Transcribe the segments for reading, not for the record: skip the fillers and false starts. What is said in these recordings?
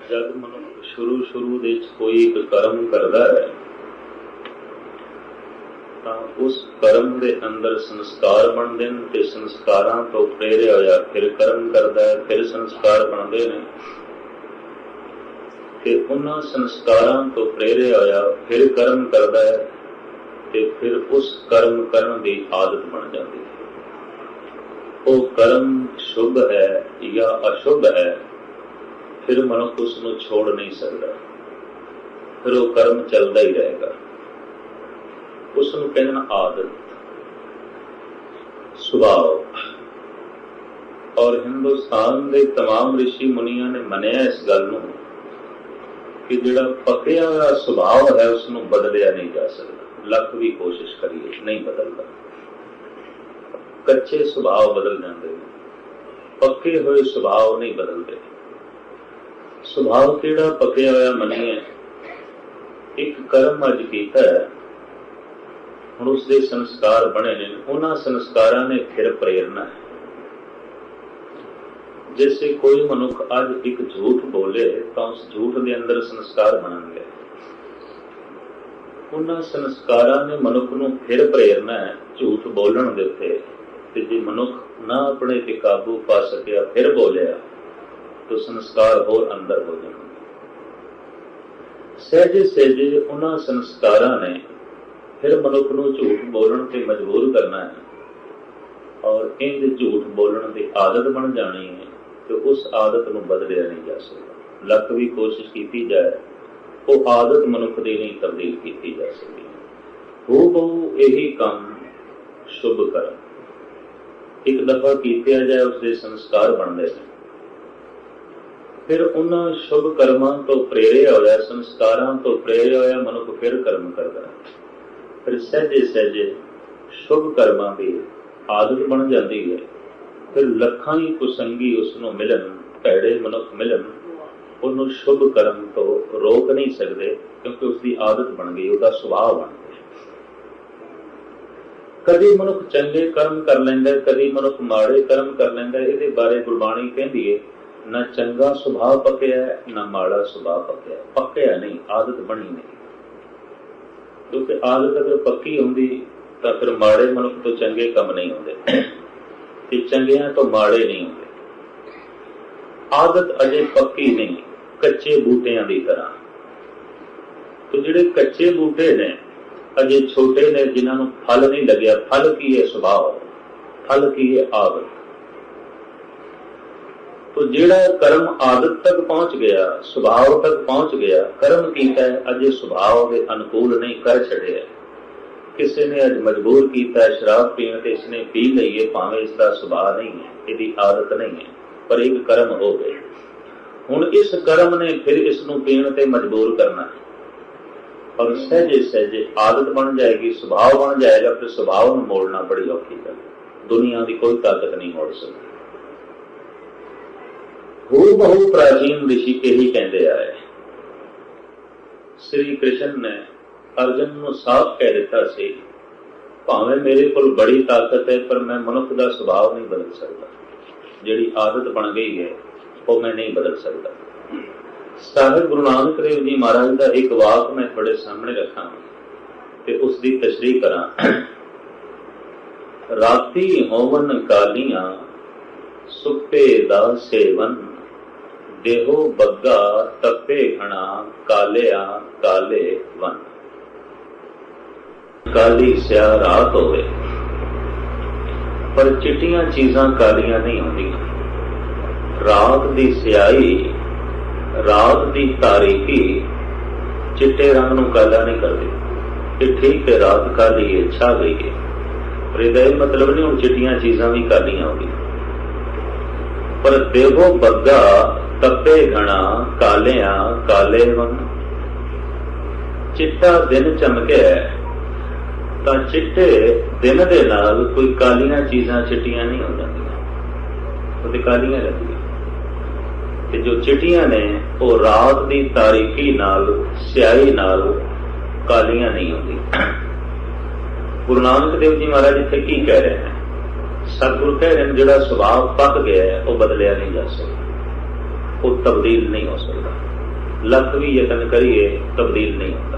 जब मनुष्य शुरू ਦੇ कोई एक कर्म करता है ਤਾਂ उस कर्म ਦੇ अंदर संस्कार ਬਣਦੇ ਨੇ ਤੇ ਸੰਸਕਾਰਾਂ ਤੋਂ ਪ੍ਰੇਰਿਆ ਹੋਇਆ ਫਿਰ कर्म करता है, फिर संस्कार ਬਣਦੇ ਨੇ ਤੇ ਉਹਨਾਂ ਸੰਸਕਾਰਾਂ ਤੋਂ ਪ੍ਰੇਰਿਆ ਹੋਇਆ ਫਿਰ कर्म करता है ਤੇ ਫਿਰ ਉਸ कर्म ਕਰਨ ਦੀ ਆਦਤ ਬਣ ਜਾਂਦੀ ਹੈ। ਉਹ कर्म शुभ है या अशुभ है, फिर मनुष्य उसनों छोड़ नहीं सकता, फिर वो कर्म चलता ही रहेगा। उसनों कहना आदत, स्वभाव। और हिंदुस्तान के तमाम ऋषि मुनिया ने मनिया इस गल नूं कि जिहड़ा पक्या हुआ स्वभाव है उसनों बदलिया नहीं जा सकता। लख भी कोशिश करिए नहीं बदलता। कच्चे सुभाव बदल जाते हैं, पक्के हुए सुभाव नहीं बदलते। सुभाव किहड़ा पक्या होया मनीए, एक कर्म अज कीता है हुण उसदे संस्कार बने ने, उन्हां संस्कारां ने फिर प्रेरना है। जैसे कोई मनुख अज एक झूठ बोले तो उस झूठ के अंदर संस्कार बनणगे, उन्हां संस्कारां ने मनुख नूं फिर प्रेरना है झूठ बोलण दे उत्ते। ते जे मनुख ना अपने ते काबू पा सकिया फिर बोलिया तो संस्कार होर अंदर हो जाएंगे। सहजे सहजे उन्हां संस्कारां ने फिर मनुख नूं झूठ बोलण ते मजबूर करना है और इंज झूठ बोलण की आदत बन जानी है तो उस आदत नूं बदलिया नहीं जा सकता। लख भी कोशिश की जाए वो आदत मनुख की नहीं तब्दील की जा सकती। हो बहु यही काम शुभ कर्म एक दफा किया जाए उसके संस्कार बनते हैं, फिर उन्होंने शुभ कर्मां तो प्रेरिया होया, संस्कारां तो प्रेरिया होया मनुख फिर कर्म करता है। फिर सहजे सहजे शुभ कर्मां की आदत बन जाती है। फिर लखां ही कुसंगी उसनों मिलन, भैड़े मनुख मिलन, उन्होंने शुभ कर्म तो रोक नहीं सकते क्योंकि उसकी आदत बन गई, उसका सुभाव बन गया। कभी मनुख चंगे कर्म कर लेंदा, कभी मनुख माड़े कर्म कर लेंदा। इहदे बारे गुरबाणी कहती है ना चंगा सुभाव पक्या है ना माड़ा सुभाव पक्या। पक्या नहीं, आदत बनी नहीं। क्योंकि आदत अगर पक्की होंदी तो फिर माड़े मनुख तो चंगे कम नहीं होंदे ते चंगियां तो माड़े नहीं होंदे। आदत अजे पक्की नहीं, कच्चे बूटियां की तरह। तो जिहड़े कच्चे बूटे ने अजे छोटे ने, जिन्होंने फल नहीं लग्या, फल की है सुभाव, फल की है आदत। तो जिहड़ा कर्म आदत तक पहुंच गया, सुभाव तक पहुंच गया, कर्म कीता है अजे सुभाव के अनुकूल नहीं कर छड़िया। किसी ने अज मजबूर किया शराब पीने ते इसने पी लई है, भावें इसका सुभाव नहीं है, इसकी आदत नहीं है, पर एक कर्म हो गए। हुण इस कर्म ने फिर इसनूं पीण ते मजबूर करना है और सहजे सहजे आदत बन जाएगी, स्वभाव बन जाएगा। फिर स्वभाव में मोड़ना बड़ी औखी गल, दुनिया की कोई ताकत नहीं मोड़ सकती। हू बहु प्राचीन ऋषि यही कहते आए। श्री कृष्ण ने अर्जुन को साफ कह दिता सी, भावें मेरे को बड़ी ताकत है पर मैं मनुष्य का स्वभाव नहीं बदल सकता। जिहड़ी आदत बन गई है वो मैं नहीं बदल सकता। साहिब गुरु नानक देव जी महाराज का एक वाक मैं थोड़े सामने रखा ते उसकी तशरीह करा। राती होवन कालियां सुपे दा सेवन, देहो बग्गा तपे घना, कालिया काले वन। काली स्या रात होवे पर चिट्टियां चीजां कालियां नहीं होंदियां। रात दी स्याही, रात की तारीकी चिट्टे रंग नूं काला नहीं करती। ये ठीक है, रात काली है, छा गई है, पर इसदा मतलब नहीं हुण चिट्टियां चीजां भी कालियां हो गई। पर देवो बग्गा तपे घना, कालिया काले वन। चिट्टा दिन चमकिया तां चिट्टे दिन दे नाल कोई कालियां चीजां चिट्टियां नहीं हो जांदियां, वो ते कालियां लगदियां। ते जो चिट्टियां ने वो रात की तारीकी नाल, स्याही नाल कालियां नहीं होंदी। गुरु नानक देव जी महाराज इत्थे की कह रहे हैं? सतगुरु कह रहे हैं जिहड़ा सुभाव पक गया है वो बदलिया नहीं जा सकता, वो तब्दील नहीं हो सकता। ਲੱਖ ਵੀ ਯਤਨ ਕਰੀਏ ਤਬਦੀਲ ਨਹੀਂ ਹੁੰਦਾ।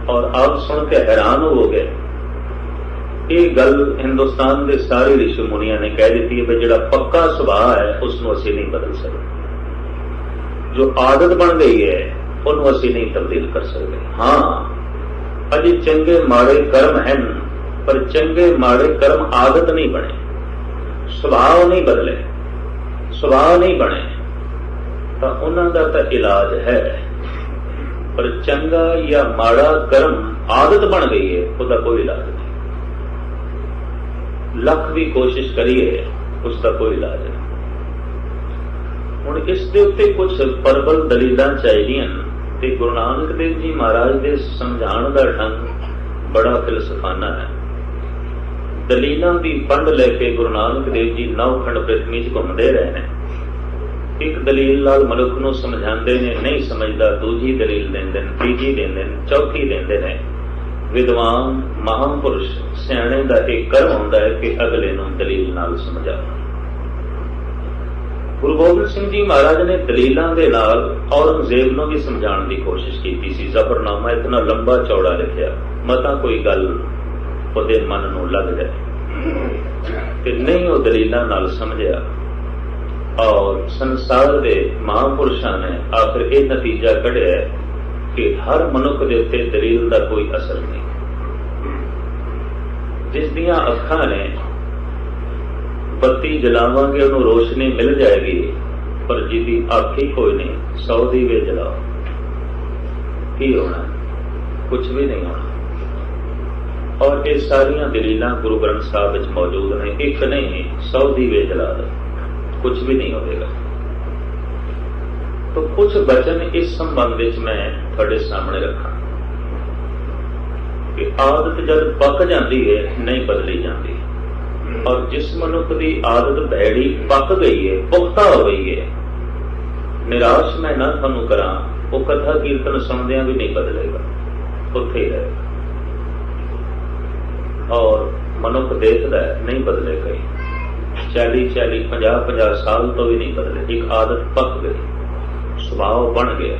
ਔਰ ਆਪ ਸੁਣ ਕੇ ਹੈਰਾਨ ਹੋਵੋਗੇ, ਇਹ ਗੱਲ ਹਿੰਦੁਸਤਾਨ ਦੇ ਸਾਰੇ ਰਿਸ਼ੀ ਮੁਨੀਆਂ ਨੇ ਕਹਿ ਦਿੱਤੀ ਹੈ ਵੀ ਜਿਹੜਾ ਪੱਕਾ ਸੁਭਾਅ ਹੈ ਉਸ ਨੂੰ ਅਸੀਂ ਨਹੀਂ ਬਦਲ ਸਕਦੇ, ਜੋ ਆਦਤ ਬਣ ਗਈ ਹੈ ਉਹਨੂੰ ਅਸੀਂ ਨਹੀਂ ਤਬਦੀਲ ਕਰ ਸਕਦੇ। ਹਾਂ, ਅਜੇ ਚੰਗੇ ਮਾੜੇ ਕਰਮ ਹਨ, ਪਰ ਚੰਗੇ ਮਾੜੇ ਕਰਮ ਆਦਤ ਨਹੀਂ ਬਣੇ, ਸੁਭਾਅ ਨਹੀਂ ਬਦਲੇ, ਸੁਭਾਅ ਨਹੀਂ ਬਣੇ, ਤਾਂ ਉਹਨਾਂ ਦਾ ਤਾਂ ਇਲਾਜ ਹੈ। ਪਰ ਚੰਗਾ ਜਾਂ ਮਾੜਾ ਕਰਮ ਆਦਤ ਬਣ ਗਈ ਹੈ, ਉਹਦਾ ਕੋਈ ਇਲਾਜ ਨਹੀਂ। ਲੱਖ ਵੀ ਕੋਸ਼ਿਸ਼ ਕਰੀਏ ਉਸ ਦਾ ਕੋਈ ਇਲਾਜ ਨਹੀਂ। ਹੁਣ ਇਸ ਦੇ ਉੱਤੇ ਕੁਝ ਪ੍ਰਬਲ ਦਲੀਲਾਂ ਚਾਹੀਦੀਆਂ ਤੇ ਗੁਰੂ ਨਾਨਕ ਦੇਵ ਜੀ ਮਹਾਰਾਜ ਦੇ ਸਮਝਾਉਣ ਦਾ ਢੰਗ ਬੜਾ ਫਿਲਸਫਾਨਾ ਹੈ। ਦਲੀਲਾਂ ਦੀ ਪੰਡ ਲੈ ਕੇ ਗੁਰੂ ਨਾਨਕ ਦੇਵ ਜੀ ਨੌਖੰਡ ਪ੍ਰਿਥਵੀ 'ਚ ਘੁੰਮਦੇ ਰਹੇ ਨੇ। ਇੱਕ ਦਲੀਲ ਨਾਲ ਮਨੁੱਖ ਨੂੰ ਸਮਝਾਉਂਦੇ ਨੇ, ਨਹੀਂ ਸਮਝਦਾ, ਦੂਜੀ ਦਲੀਲ ਦਿੰਦੇ ਨੇ, ਤੀਜੀ ਦਿੰਦੇ ਨੇ, ਚੌਥੀ ਦਿੰਦੇ ਨੇ। ਵਿਦਵਾਨ ਮਹਾਂਪੁਰਸ਼ ਸਿਆਣੇ ਦਾ ਇਹ ਕਰਮ ਹੁੰਦਾ ਹੈ ਕਿ ਅਗਲੇ ਨੂੰ ਦਲੀਲ ਨਾਲ ਸਮਝਾਉਣਾ। ਗੁਰੂ ਗੋਬਿੰਦ ਸਿੰਘ ਜੀ ਮਹਾਰਾਜ ਨੇ ਦਲੀਲਾਂ ਦੇ ਨਾਲ ਔਰੰਗਜ਼ੇਬ ਨੂੰ ਵੀ ਸਮਝਾਉਣ ਦੀ ਕੋਸ਼ਿਸ਼ ਕੀਤੀ ਸੀ। ਜ਼ਫਰਨਾਮਾ ਇਤਨਾ ਲੰਬਾ ਚੌੜਾ ਲਿਖਿਆ, ਮਤਾ ਕੋਈ ਗੱਲ ਉਹਦੇ ਮਨ ਨੂੰ ਲੱਗ ਜਾਏ, ਤੇ ਨਹੀਂ ਉਹ ਦਲੀਲਾਂ ਨਾਲ ਸਮਝਿਆ। ਔਰ ਸੰਸਾਰ ਦੇ ਮਹਾਂਪੁਰਸ਼ਾਂ ਨੇ ਆਖਿਰ ਇਹ ਨਤੀਜਾ ਕੱਢਿਆ ਕਿ ਹਰ ਮਨੁੱਖ ਦੇ ਉੱਤੇ ਦਲੀਲ ਦਾ ਕੋਈ ਅਸਰ ਨਹੀਂ। ਜਿਸ ਦੀਆਂ ਅੱਖਾਂ ਨੇ ਬੱਤੀ ਜਲਾਵਾਂਗੇ ਉਹਨੂੰ ਰੋਸ਼ਨੀ ਮਿਲ ਜਾਏਗੀ, ਪਰ ਜਿਹਦੀ ਅੱਖ ਹੀ ਕੋਈ ਨਹੀਂ, 100 ਦੀਵੇ ਜਲਾਓ, ਕੀ ਹੋਣਾ? ਕੁਝ ਵੀ ਨਹੀਂ ਹੋਣਾ। ਔਰ ਇਹ ਸਾਰੀਆਂ ਦਲੀਲਾਂ ਗੁਰੂ ਗ੍ਰੰਥ ਸਾਹਿਬ ਵਿੱਚ ਮੌਜੂਦ ਨੇ। ਇੱਕ ਨਹੀਂ, 100 ਦੀਵੇ ਜਲਾ ਦੋ, ਕੁਝ ਵੀ ਨਹੀਂ ਹੋਵੇਗਾ। तो कुछ वचन इस संबंध में मैं थोड़े सामने रखा कि आदत जब पक जाती है नहीं बदली जाती, और जिस मनुख की आदत भैड़ी पक गई है, पुख्ता हो गई है, निराश मैं ना थानू करा, वो कथा कीर्तन सुनदियां भी नहीं बदलेगा, उत्थे ही रहेगा। और मनुख देखता है नहीं बदलेगा, 40-40, 50-50 साल तो भी नहीं बदले। एक आदत पक गई, ਸੁਭਾਅ ਬਣ ਗਿਆ,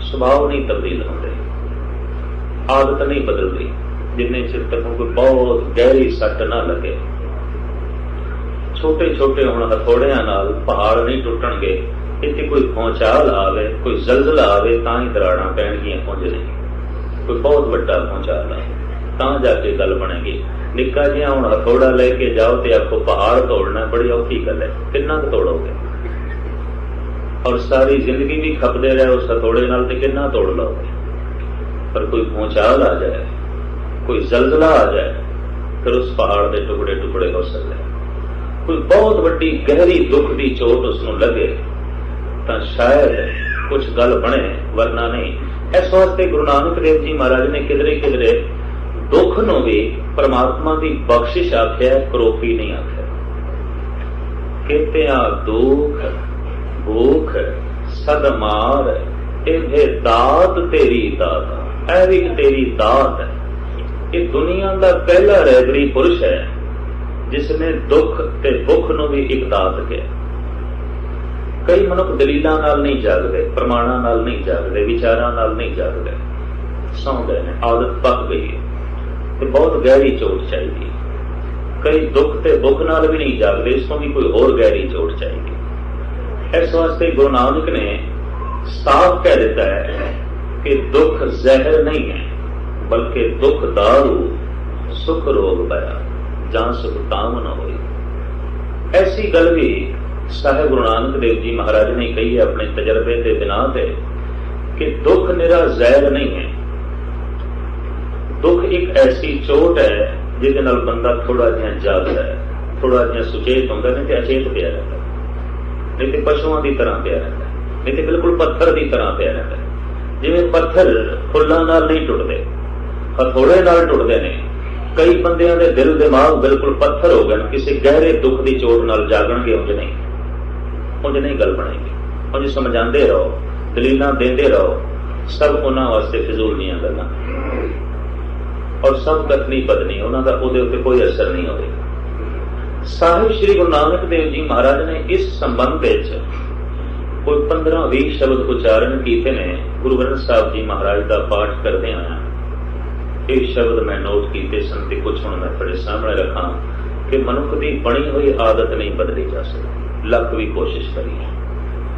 ਸੁਭਾਅ ਨਹੀਂ ਤਬਦੀਲ ਹੁੰਦੇ, ਆਦਤ ਨਹੀਂ ਬਦਲਦੀ। ਜਿੰਨੇ ਚਿਰ ਤੱਕ ਕੋਈ ਬਹੁਤ ਗਹਿਰੀ ਸੱਟ ਨਾ ਲੱਗੇ। ਛੋਟੇ ਛੋਟੇ ਹੁਣ ਹਥੌੜਿਆਂ ਨਾਲ ਪਹਾੜ ਨਹੀਂ ਟੁੱਟਣਗੇ। ਇੱਥੇ ਕੋਈ ਭੂਚਾਲ ਆਵੇ, ਕੋਈ ਜ਼ਲਜ਼ਲਾ ਆਵੇ ਤਾਂ ਹੀ ਦਰਾੜਾਂ ਪੈਣਗੀਆਂ, ਪੁੰਜ ਨਹੀਂ। ਕੋਈ ਬਹੁਤ ਵੱਡਾ ਭੂਚਾਲ ਆਵੇ ਤਾਂ ਜਾ ਕੇ ਗੱਲ ਬਣੇਗੀ। ਨਿੱਕਾ ਜਿਹਾ ਹੁਣ ਹਥੌੜਾ ਲੈ ਕੇ ਜਾਓ ਤੇ ਆਖੋ ਪਹਾੜ ਤੋੜਨਾ, ਬੜੀ ਔਖੀ ਗੱਲ ਹੈ। ਕਿੰਨਾ ਕੁ ਤੋੜੋਗੇ? और सारी जिंदगी भी खपते रहे उस हथौड़े नाल ते कितना तोड़ लोगे। पर कोई भूचाल आ जाए, कोई जलजला आ जाए, फिर उस पहाड़ के टुकड़े टुकड़े हो सकते हैं। कोई बहुत बड़ी गहरी दुख की चोट उसनों लगे तो शायद कुछ गल बने, वरना नहीं। इस वास्ते गुरु नानक देव जी महाराज ने किधरे किधरे दुख नूं भी परमात्मा की बख्शिश आख्या, करोपी नहीं आख्या। कित्या दुख भूख सद मार ਇਹ ਦਾਤ ਤੇਰੀ ਦਾਤ, ਇਹ ਵੀ ਤੇਰੀ ਦਾਤ ਹੈ। ਇਹ ਦੁਨੀਆ ਦਾ ਪਹਿਲਾ ਰਹਿਬਰੀ ਪੁਰਸ਼ ਹੈ ਜਿਸ ਨੇ ਦੁੱਖ ਤੇ ਭੁੱਖ ਨੂੰ ਵੀ ਇੱਕ ਦਾਤ ਕਿਹਾ। ਕਈ ਮਨੁੱਖ ਦਲੀਲਾਂ ਨਾਲ ਨਹੀਂ ਜਾਗਦੇ, ਪ੍ਰਮਾਣਾਂ ਨਾਲ ਨਹੀਂ ਜਾਗਦੇ, ਵਿਚਾਰਾਂ ਨਾਲ ਨਹੀਂ ਜਾਗਦੇ, ਸੌਂਦੇ ਨੇ। ਆਦਤ ਪੱਕ ਗਈ ਹੈ ਤੇ ਬਹੁਤ ਗਹਿਰੀ ਚੋਟ ਚਾਹੀਦੀ। ਕਈ ਦੁੱਖ ਤੇ ਭੁੱਖ ਨਾਲ ਵੀ ਨਹੀਂ ਜਾਗਦੇ, ਇਸ ਤੋਂ ਵੀ ਕੋਈ ਹੋਰ ਗਹਿਰੀ ਚੋਟ ਚਾਹੀਦੀ। इस वास्ते गुरु नानक ने साफ कह देता है कि दुख जहर नहीं है, बल्कि दुख दारू, सुख रोग पाया, जहां सुख काम न होई। ऐसी गल भी साहिब गुरु नानक देव जी महाराज ने कही है अपने तजर्बे के बिना पे कि दुख निरा जहर नहीं है। दुख एक ऐसी चोट है जिसके नाल बंदा थोड़ा जिहा जागदा है, थोड़ा जिहा सुचेत होंदा, नहीं तो अचेत पिया रहता, नहीं तो पशुओं की तरह पिया रहता, नहीं तो बिल्कुल पत्थर की तरह पिया रहता। जिवें पत्थर फुल्लां नाल नहीं टुटदे, हथौड़े नाल टुटदे ने। कई बंदियां दे दिल दिमाग बिल्कुल पत्थर हो गए, किसी गहरे दुख की चोट नाल जागणगे, उंज नहीं गल बनेगी। उंज समझाते रहो, दलीलां देंदे रहो, सब उन्हां वास्ते फिजूल दीयां गल्लां, और सब कतनी बदनी, उन्हां दा उहदे उत्ते कोई असर नहीं होवेगा। साहिब श्री गुरु नानक देव जी महाराज ने इस संबंध में कोई 15-20 शब्द उच्चारण किए ने गुरु ग्रंथ साहब जी महाराज का पाठ करते आया। ये शब्द मैं नोट किए सन ते कुछ हुण मैं तुहाडे सामने रखा कि मनुख की बनी हुई आदत नहीं बदली जा सकती, लख भी कोशिश करी।